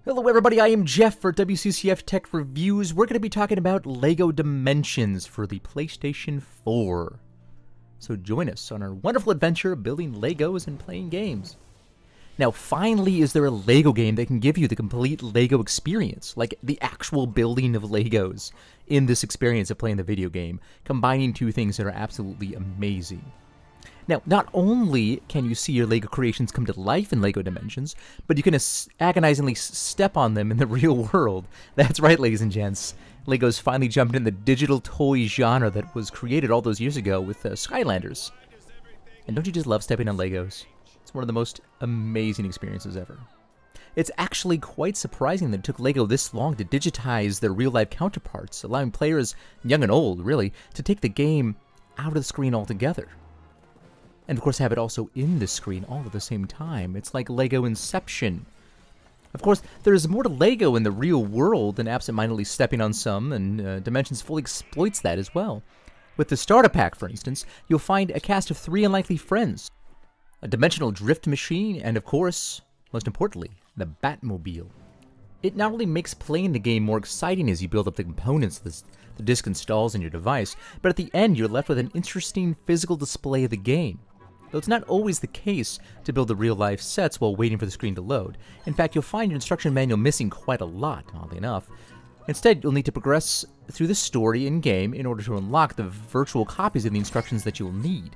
Hello everybody, I am Jeff for Wccftech Reviews. We're going to be talking about LEGO Dimensions for the PlayStation 4. So join us on our wonderful adventure of building Legos and playing games. Now finally is there a LEGO game that can give you the complete LEGO experience, like the actual building of Legos in this experience of playing the video game, combining two things that are absolutely amazing. Now, not only can you see your LEGO creations come to life in LEGO Dimensions, but you can agonizingly step on them in the real world. That's right, ladies and gents. LEGO's finally jumped in the digital toy genre that was created all those years ago with Skylanders. And don't you just love stepping on Legos? It's one of the most amazing experiences ever. It's actually quite surprising that it took LEGO this long to digitize their real-life counterparts, allowing players, young and old, really, to take the game out of the screen altogether. And of course have it also in the screen all at the same time. It's like LEGO Inception. Of course, there's more to LEGO in the real world than absent-mindedly stepping on some, and Dimensions fully exploits that as well. With the starter pack, for instance, you'll find a cast of 3 unlikely friends, a dimensional drift machine, and of course, most importantly, the Batmobile. It not only makes playing the game more exciting as you build up the components the disc installs in your device, but at the end you're left with an interesting physical display of the game. Though it's not always the case to build the real-life sets while waiting for the screen to load. In fact, you'll find your instruction manual missing quite a lot, oddly enough. Instead, you'll need to progress through the story in-game in order to unlock the virtual copies of the instructions that you'll need.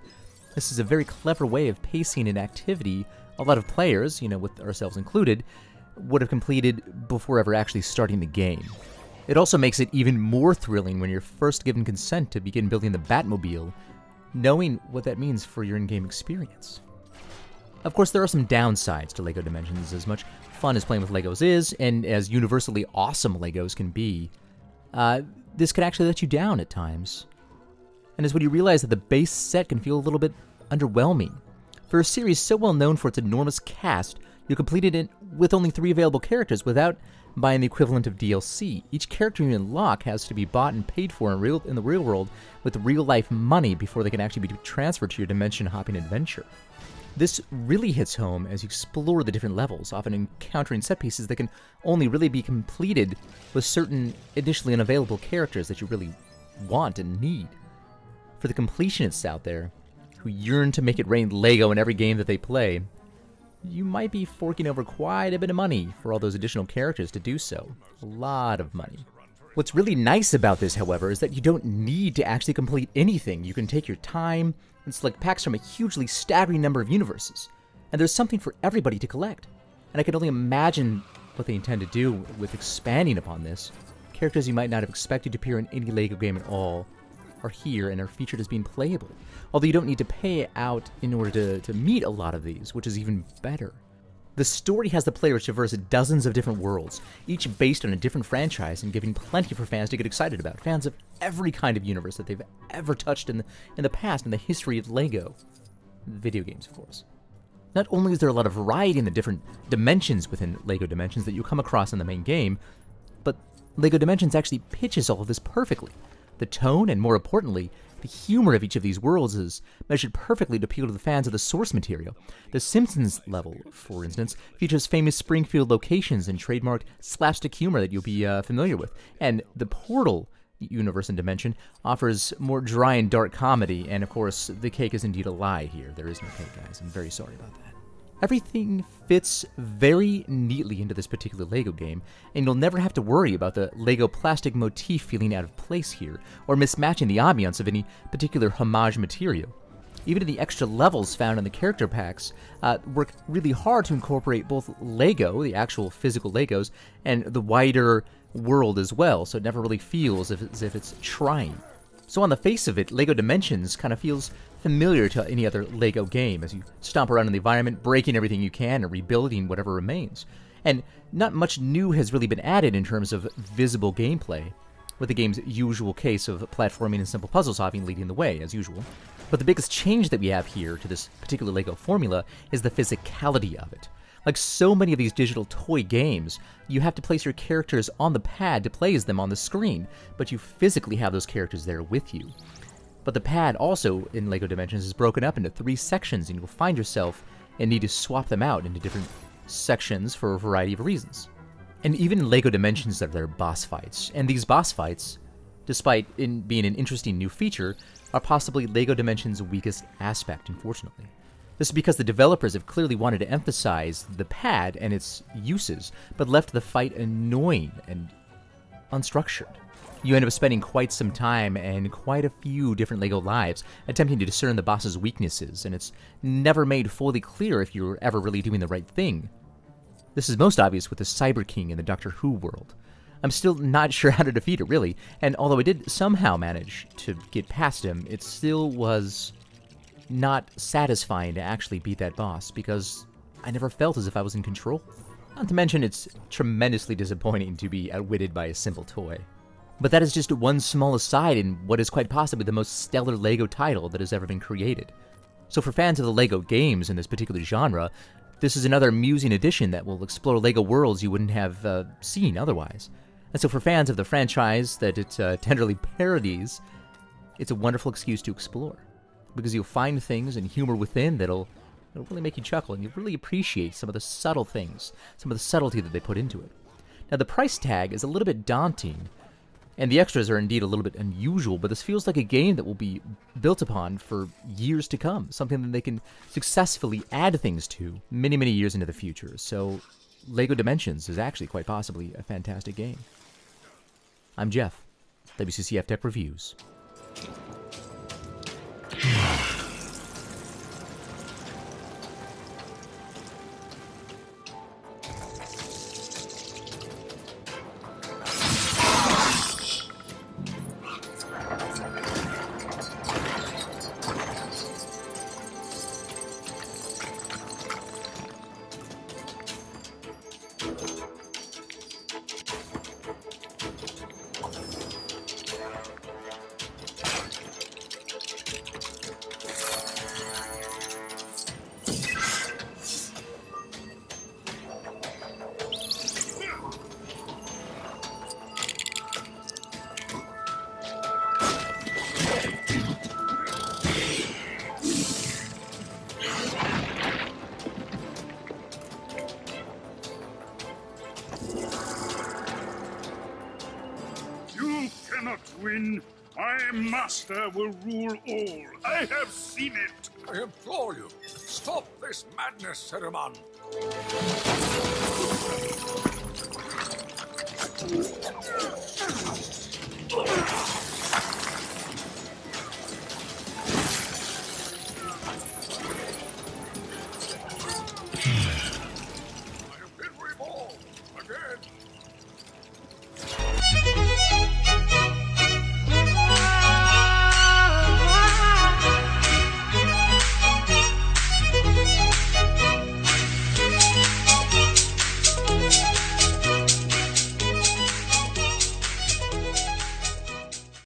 This is a very clever way of pacing an activity a lot of players, with ourselves included, would have completed before ever actually starting the game. It also makes it even more thrilling when you're first given consent to begin building the Batmobile, knowing what that means for your in-game experience. Of course, there are some downsides to LEGO Dimensions. As much fun as playing with Legos is, and as universally awesome Legos can be, this can actually let you down at times. And it's when you realize that the base set can feel a little bit underwhelming. For a series so well known for its enormous cast, you completed it with only 3 available characters without buying the equivalent of DLC. Each character you unlock has to be bought and paid for in the real world with real-life money before they can actually be transferred to your dimension-hopping adventure. This really hits home as you explore the different levels, often encountering set pieces that can only really be completed with certain initially unavailable characters that you really want and need. For the completionists out there, who yearn to make it rain LEGO in every game that they play, you might be forking over quite a bit of money for all those additional characters to do so. A lot of money. What's really nice about this, however, is that you don't need to actually complete anything. You can take your time and select packs from a hugely staggering number of universes. And there's something for everybody to collect. And I can only imagine what they intend to do with expanding upon this. Characters you might not have expected to appear in any LEGO game at all are here and are featured as being playable. Although you don't need to pay out in order to meet a lot of these, which is even better. The story has the players traverse dozens of different worlds, each based on a different franchise and giving plenty for fans to get excited about. Fans of every kind of universe that they've ever touched in the past in the history of LEGO. Video games, of course. Not only is there a lot of variety in the different dimensions within LEGO Dimensions that you come across in the main game, but LEGO Dimensions actually pitches all of this perfectly. The tone, and more importantly, the humor of each of these worlds is measured perfectly to appeal to the fans of the source material. The Simpsons level, for instance, features famous Springfield locations and trademarked slapstick humor that you'll be familiar with. And the Portal universe and dimension offers more dry and dark comedy, and of course, the cake is indeed a lie here. There is no cake, guys. I'm very sorry about that. Everything fits very neatly into this particular LEGO game, and you'll never have to worry about the LEGO plastic motif feeling out of place here, or mismatching the ambiance of any particular homage material. Even the extra levels found in the character packs work really hard to incorporate both LEGO, the actual physical LEGOs, and the wider world as well, so it never really feels as if it's trying. So on the face of it, LEGO Dimensions kind of feels familiar to any other LEGO game as you stomp around in the environment, breaking everything you can and rebuilding whatever remains. And not much new has really been added in terms of visible gameplay, with the game's usual case of platforming and simple puzzle solving leading the way, as usual. But the biggest change that we have here to this particular LEGO formula is the physicality of it. Like so many of these digital toy games, you have to place your characters on the pad to play as them on the screen, but you physically have those characters there with you. But the pad also, in LEGO Dimensions, is broken up into 3 sections, and you'll find yourself and need to swap them out into different sections for a variety of reasons. And even LEGO Dimensions are their boss fights. And these boss fights, despite being an interesting new feature, are possibly LEGO Dimensions' weakest aspect, unfortunately. This is because the developers have clearly wanted to emphasize the pad and its uses, but left the fight annoying and unstructured. You end up spending quite some time and quite a few different LEGO lives attempting to discern the boss's weaknesses, and it's never made fully clear if you're ever really doing the right thing. This is most obvious with the Cyber King in the Doctor Who world. I'm still not sure how to defeat it, really, and although I did somehow manage to get past him, it still was not satisfying to actually beat that boss, because I never felt as if I was in control. Not to mention, it's tremendously disappointing to be outwitted by a simple toy. But that is just one small aside in what is quite possibly the most stellar LEGO title that has ever been created. So for fans of the LEGO games in this particular genre, this is another amusing addition that will explore LEGO worlds you wouldn't have seen otherwise. And so for fans of the franchise that it tenderly parodies, it's a wonderful excuse to explore, because you'll find things and humor within that'll really make you chuckle, and you'll really appreciate some of the subtle things, some of the subtlety that they put into it. Now the price tag is a little bit daunting, and the extras are indeed a little bit unusual, but this feels like a game that will be built upon for years to come, something that they can successfully add things to many, many years into the future. So LEGO Dimensions is actually quite possibly a fantastic game. I'm Jeff, Wccftech Reviews. Cannot win. My master will rule all. I have seen it. I implore you, stop this madness, Saruman.